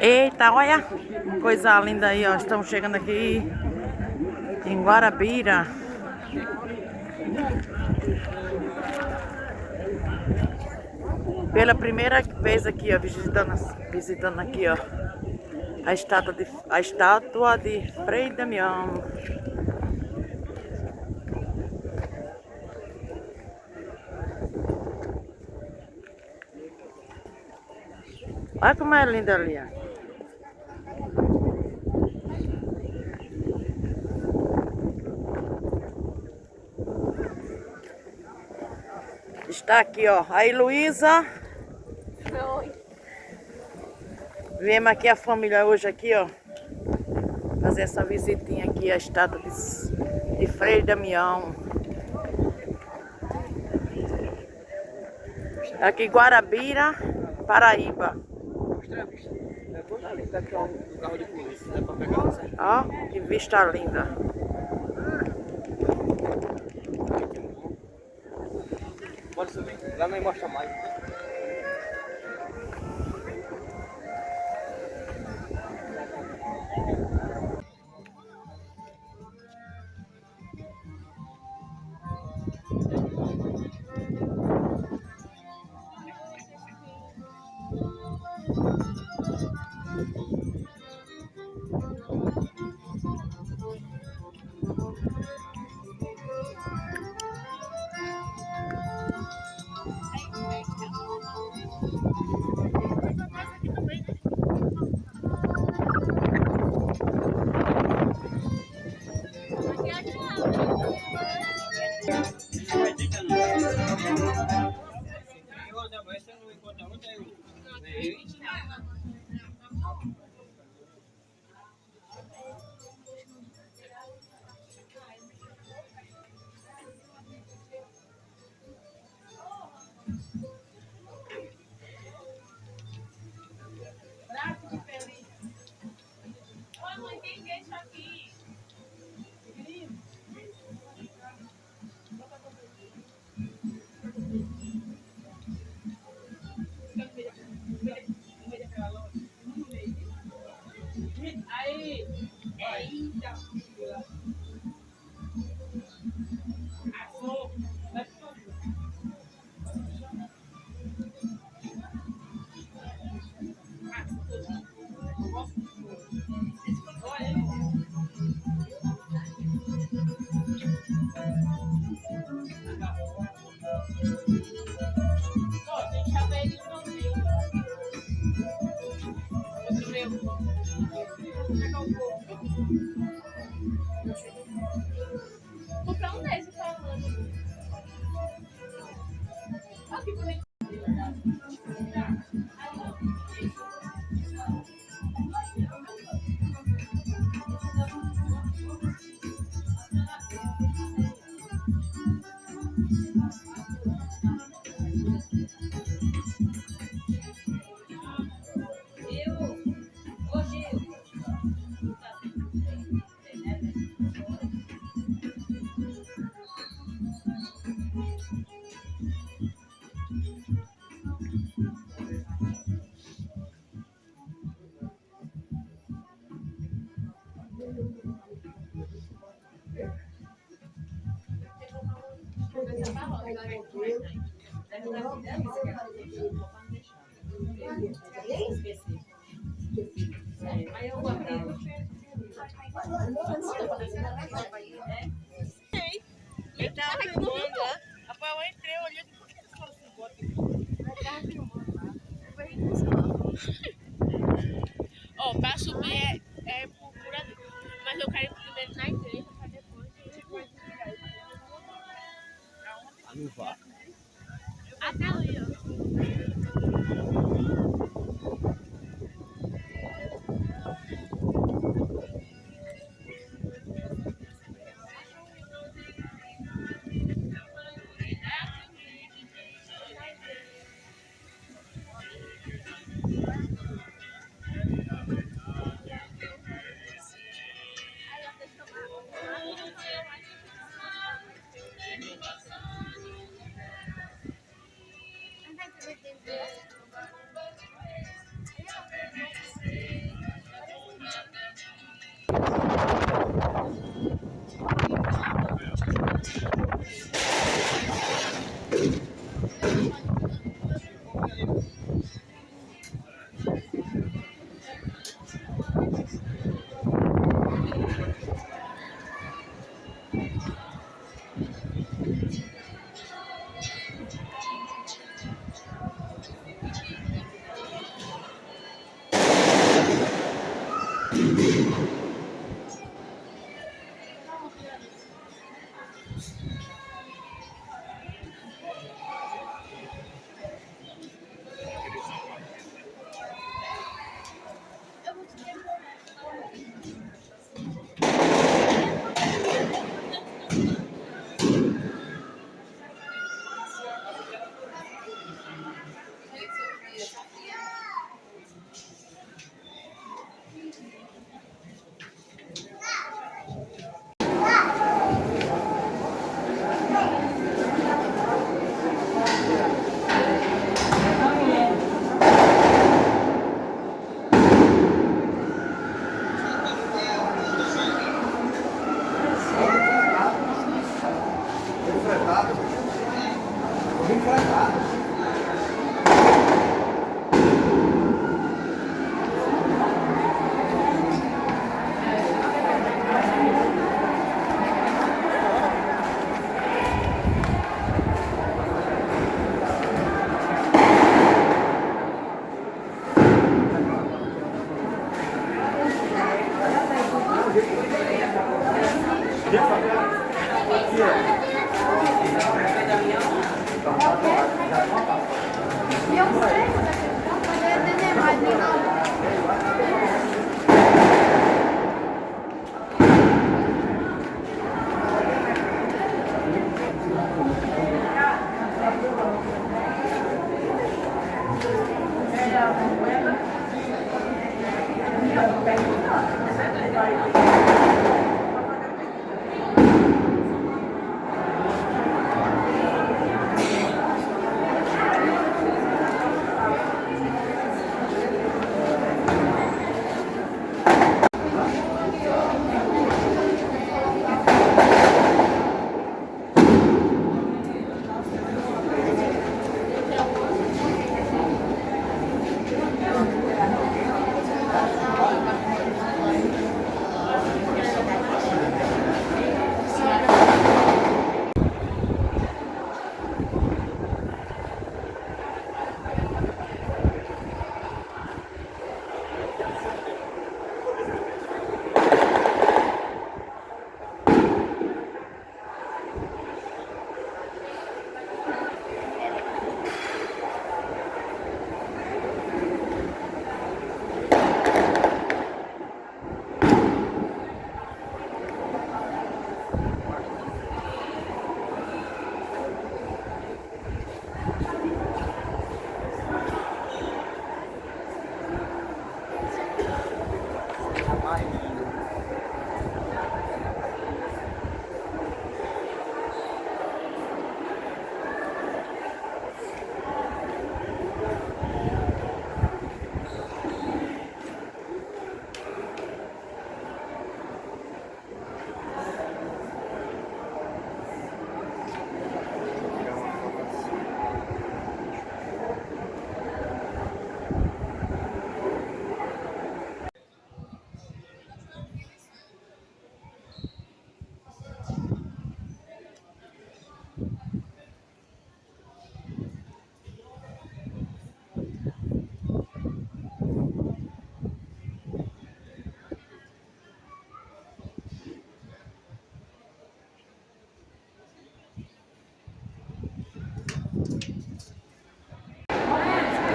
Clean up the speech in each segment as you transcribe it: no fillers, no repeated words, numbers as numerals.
Eita, olha, coisa linda aí, ó. Estamos chegando aqui em Guarabira. Pela primeira vez aqui, ó, visitando aqui, ó, a estátua de Frei Damião. Olha como é linda ali, ó. Está aqui, ó, a Heloísa. Viemos aqui a família hoje aqui, ó, fazer essa visitinha aqui, a estátua de Frei Damião. Aqui em Guarabira, Paraíba. Ó, que vista linda. Bora subir, lá não mostra mais. Comprar um desse, falando. Olha que bonito. Aí eu guardei. Ele tava filmando lá. Rapaz, eu entrei olhando por que eles falam assim, bota aqui. Ó, pra subir é por ali. Mas eu quero ir primeiro na igreja pra depois a gente pode virar. Não vá. Até ali, ó.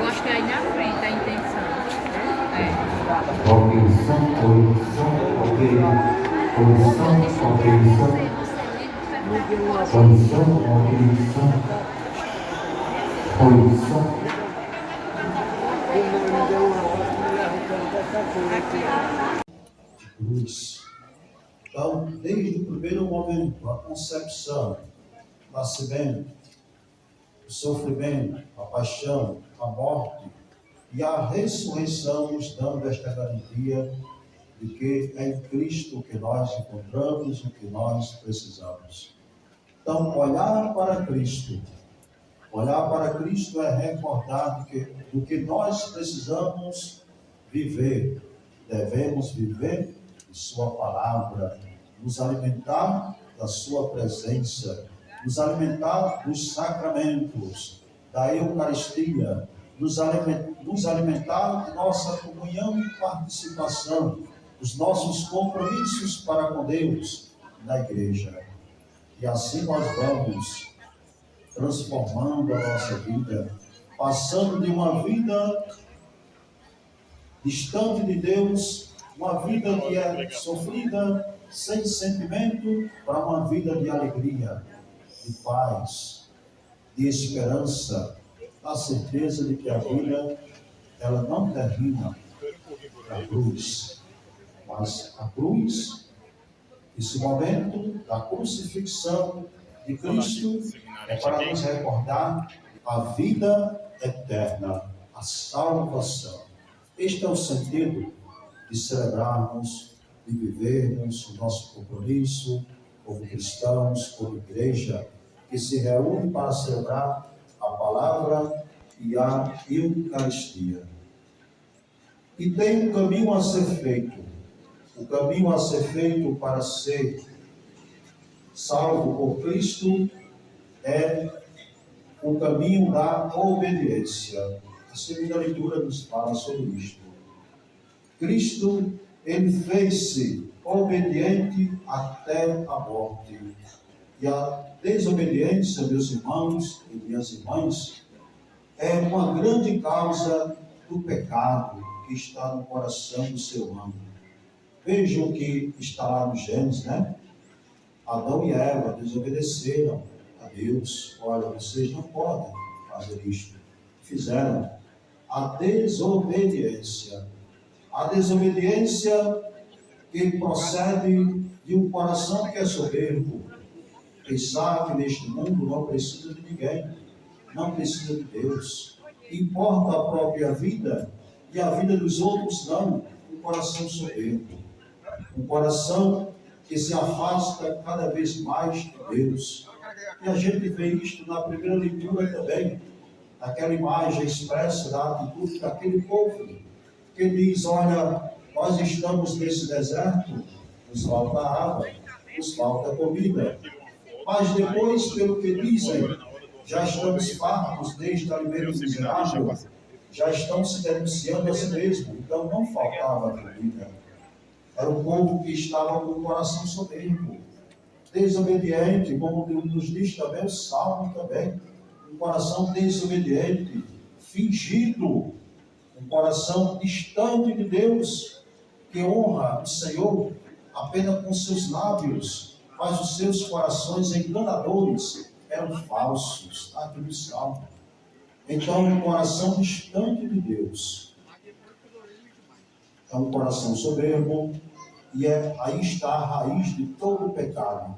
Eu acho que é aí na frente a intenção. Cruz. Então, desde o primeiro momento, a concepção, o nascimento, o sofrimento, a paixão, a morte e a ressurreição, nos dando esta garantia de que é em Cristo que nós encontramos o que nós precisamos. Então, olhar para Cristo é recordar do que nós precisamos viver. Devemos viver de sua palavra, nos alimentar da sua presença, nos alimentar dos sacramentos, da Eucaristia, nos alimentar de nossa comunhão e participação, dos nossos compromissos para com Deus na igreja. E assim nós vamos transformando a nossa vida, passando de uma vida distante de Deus, uma vida que é sofrida, sem sentimento, para uma vida de alegria, de paz, de esperança, a certeza de que a vida, ela não termina na cruz, mas a cruz, esse momento da crucifixão de Cristo, é para nos recordar a vida eterna, a salvação. Este é o sentido de celebrarmos, de vivermos o nosso compromisso como cristãos, como igreja, que se reúne para celebrar a palavra e a Eucaristia. E tem um caminho a ser feito. O caminho a ser feito para ser salvo por Cristo é o caminho da obediência. A segunda leitura nos fala sobre isto. Cristo, ele fez-se obediente até a morte. E a desobediência, meus irmãos e minhas irmãs, é uma grande causa do pecado que está no coração do ser humano. Vejam o que está lá no Gênesis, né? Adão e Eva desobedeceram a Deus. Olha, vocês não podem fazer isto. Fizeram. A desobediência A desobediência que procede de um coração que é soberbo. Pensar que neste mundo não precisa de ninguém, não precisa de Deus. Importa a própria vida e a vida dos outros não. Um coração soberbo. Um coração que se afasta cada vez mais de Deus. E a gente vê isto na primeira leitura também, aquela imagem expressa da atitude daquele povo, que diz, olha, nós estamos nesse deserto, nos falta água, nos falta comida. Mas depois, pelo que dizem, já estamos fartos desde alimento miserável, já estão se denunciando a si mesmo, então não faltava comida. Era um povo que estava com o coração soberbo, desobediente, como nos diz também o Salmo também, um coração desobediente, fingido, um coração distante de Deus, que honra o Senhor apenas com seus lábios, mas os seus corações enganadores eram falsos. Está aqui no Salmo. Então, um coração distante de Deus é um coração soberbo, e aí está a raiz de todo o pecado.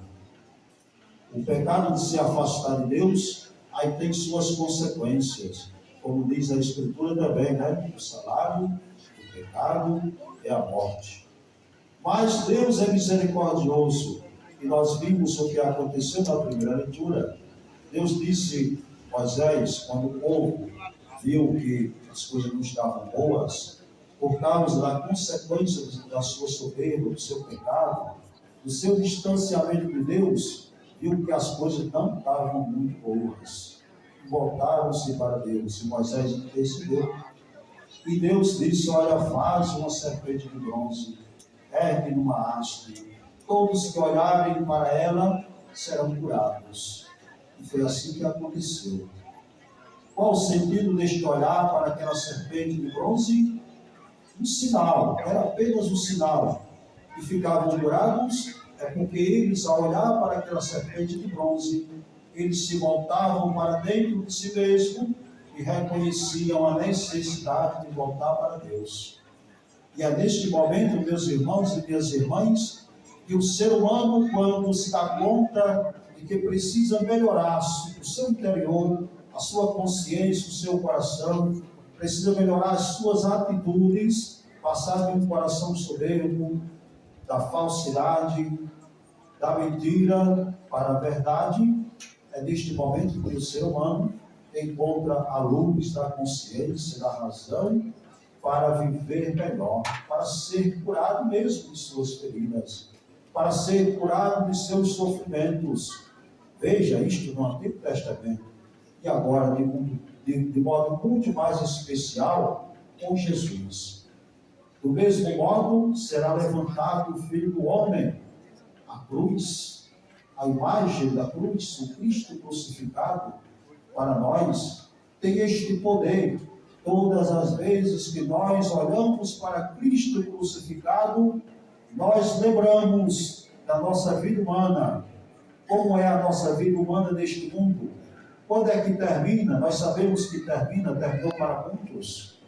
O pecado de se afastar de Deus, aí tem suas consequências. Como diz a Escritura também, né? O salário do pecado é a morte. Mas Deus é misericordioso. E nós vimos o que aconteceu na primeira leitura. Deus disse a Moisés, quando o povo viu que as coisas não estavam boas, por causa da consequência da sua soberba, do seu pecado, do seu distanciamento de Deus, viu que as coisas não estavam muito boas. Voltaram-se para Deus, e Moisés intercedeu. E Deus disse, olha, faz uma serpente de bronze, ergue numa haste, todos que olharem para ela serão curados. E foi assim que aconteceu. Qual o sentido deste olhar para aquela serpente de bronze? Um sinal, era apenas um sinal. E ficavam curados, é porque eles, ao olhar para aquela serpente de bronze, eles se voltavam para dentro de si mesmo e reconheciam a necessidade de voltar para Deus. E é neste momento, meus irmãos e minhas irmãs, que o ser humano, quando se dá conta de que precisa melhorar o seu interior, a sua consciência, o seu coração, precisa melhorar as suas atitudes, passar de um coração soberbo, da falsidade, da mentira para a verdade. É neste momento que o ser humano encontra a luz da consciência, da razão, para viver melhor, para ser curado mesmo de suas feridas, para ser curado de seus sofrimentos. Veja isto no Antigo Testamento. E agora, de modo muito mais especial, com Jesus. Do mesmo modo, será levantado o Filho do Homem, a cruz, a imagem da cruz, o Cristo crucificado, para nós, tem este poder. Todas as vezes que nós olhamos para Cristo crucificado, nós lembramos da nossa vida humana. Como é a nossa vida humana neste mundo? Quando é que termina? Nós sabemos que terminou para muitos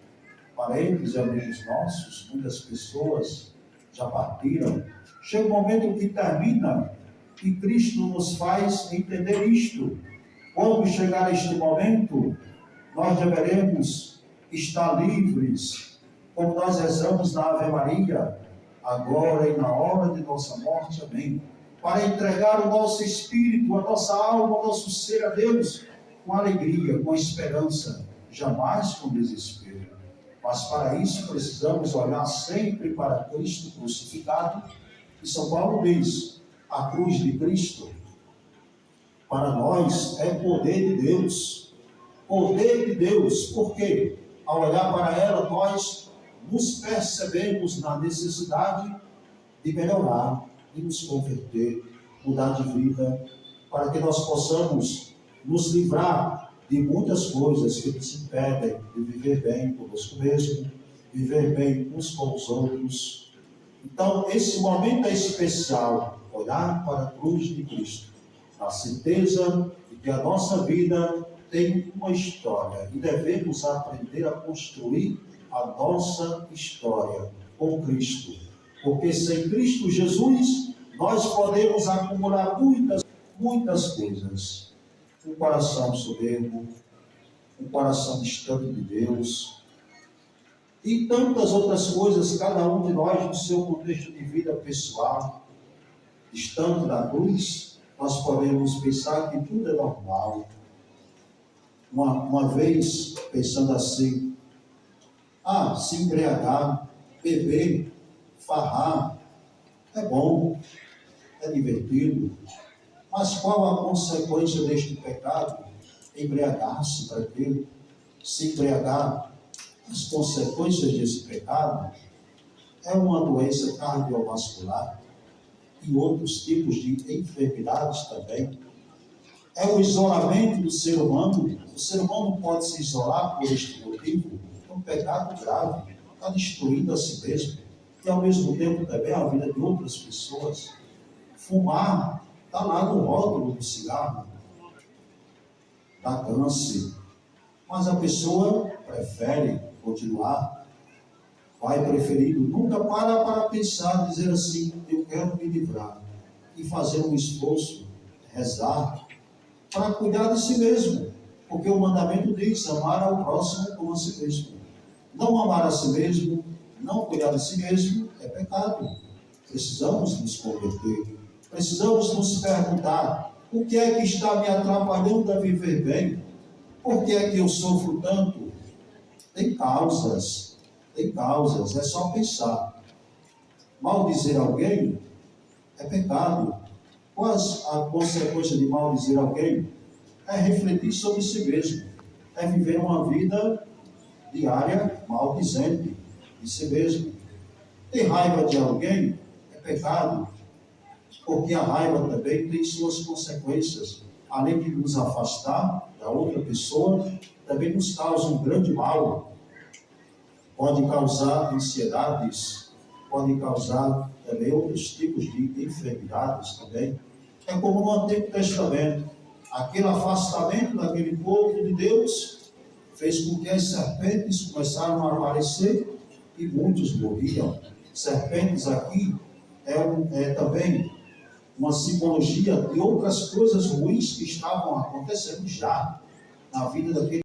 parentes e amigos nossos, muitas pessoas já partiram. Chega um momento que termina e Cristo nos faz entender isto. Quando chegar este momento, nós deveremos estar livres, como nós rezamos na Ave Maria, agora e na hora de nossa morte, amém. Para entregar o nosso espírito, a nossa alma, o nosso ser a Deus, com alegria, com esperança, jamais com desespero. Mas para isso precisamos olhar sempre para Cristo crucificado. E São Paulo diz, a cruz de Cristo, para nós é poder de Deus. Poder de Deus, por quê? Ao olhar para ela, nós nos percebemos na necessidade de melhorar, de nos converter, mudar de vida, para que nós possamos nos livrar de muitas coisas que nos impedem de viver bem conosco mesmo, viver bem uns com os outros. Então, esse momento é especial, olhar para a cruz de Cristo, na certeza de que a nossa vida tem uma história e devemos aprender a construir a nossa história com Cristo. Porque sem Cristo Jesus, nós podemos acumular muitas coisas. Um coração soberbo, um coração distante de Deus, e tantas outras coisas, cada um de nós no seu contexto de vida pessoal, distante da cruz, nós podemos pensar que tudo é normal. Uma vez, pensando assim, se embriagar, beber, farrar, é bom, é divertido, mas qual a consequência deste pecado? Embriagar-se para quê? Se embriagar, as consequências desse pecado é uma doença cardiovascular e outros tipos de enfermidades também. É o isolamento do ser humano. O ser humano pode se isolar por este motivo. É um pecado grave, está destruindo a si mesmo e ao mesmo tempo também a vida de outras pessoas. Fumar está lá no rótulo do cigarro, dá câncer, mas a pessoa prefere continuar, vai preferindo, nunca para pensar, dizer assim, eu quero me livrar, e fazer um esforço, rezar, para cuidar de si mesmo, porque o mandamento diz, amar ao próximo como a si mesmo. Não amar a si mesmo, não cuidar de si mesmo, é pecado. Precisamos nos converter, precisamos nos perguntar, o que é que está me atrapalhando a viver bem? Por que é que eu sofro tanto? Tem causas, é só pensar. Maldizer alguém é pecado. Qual a consequência de maldizer alguém? É refletir sobre si mesmo, é viver uma vida diária maldizente de si mesmo. Ter raiva de alguém é pecado, porque a raiva também tem suas consequências. Além de nos afastar da outra pessoa, também nos causa um grande mal. Pode causar ansiedades, pode causar também outros tipos de enfermidades também. É como no Antigo Testamento. Aquele afastamento daquele povo de Deus fez com que as serpentes começaram a aparecer e muitos morriam. Serpentes aqui é também uma simbologia de outras coisas ruins que estavam acontecendo já na vida daquele